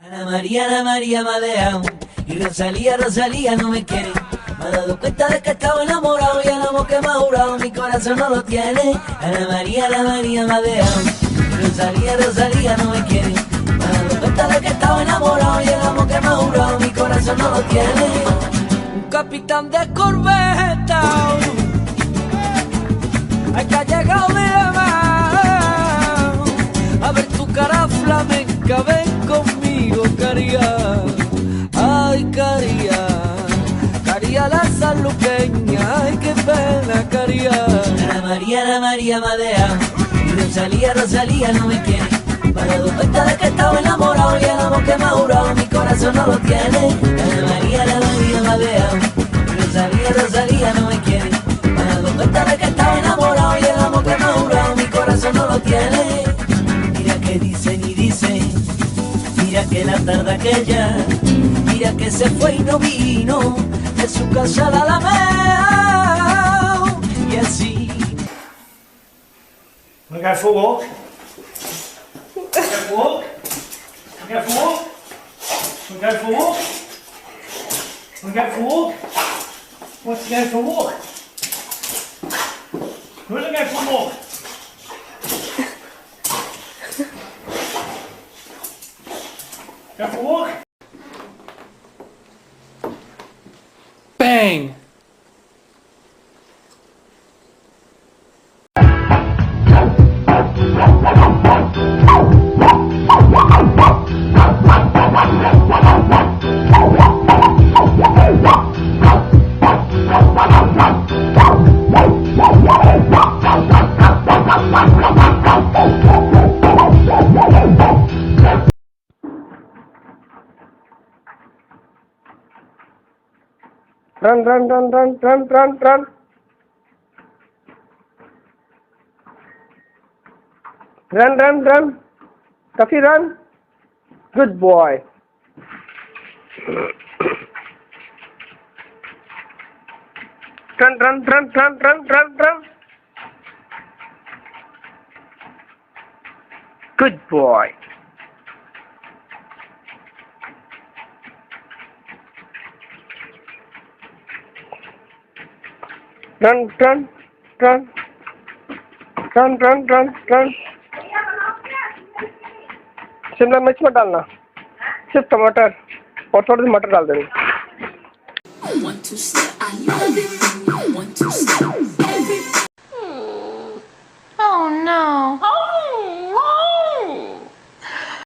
Ana María me ha dejado. Y Rosalía, Rosalía no me quiere. Me ha dado cuenta de que estaba enamorado y el amor que me ha jurado mi corazón no lo tiene. Ana María me ha dejado. Y Rosalía, Rosalía no me quiere. Me ha dado cuenta de que estaba enamorado y el amor que me ha jurado mi corazón no lo tiene. Un capitán de corbeta, ay que ha llegado mi amor. A ver tu cara flamenca, ven conmigo, caría. Ay, caría, caría la sanluqueña, ay, qué pena, caría. Ana María me ha dejado. Y Rosalía, Rosalía no me quiere. Me ha dado cuenta de que estaba enamorado y el amor que me ha jurado mi corazón no lo tiene. Ana María me ha dejado. Y Rosalía, Rosalía no me quiere. Me ha dado cuenta de que estaba enamorado y el amor que me ha jurado mi corazón no lo tiene. Mira que dicen y dicen, mira que la tarde aquella, mira que se fue y no vino de su casa a la Alameda. Y así. Wanna go for a walk? Go for a walk? Wanna go for a walk? Wanna go for a walk? Wanna go for a walk? Want to go for a walk? Who wanna go for a walk? Go for a walk? Bang! Run, run, run, run, run, run, run. Run, run, run. Tuffy, run. Good boy. Run, run, run, run, run, run, run. Good boy. Run, run, run. Run, run, run, run. Shimla मिर्च मत डालना, सिर्फ टमाटर और थोड़ी सी मटर डाल देनी।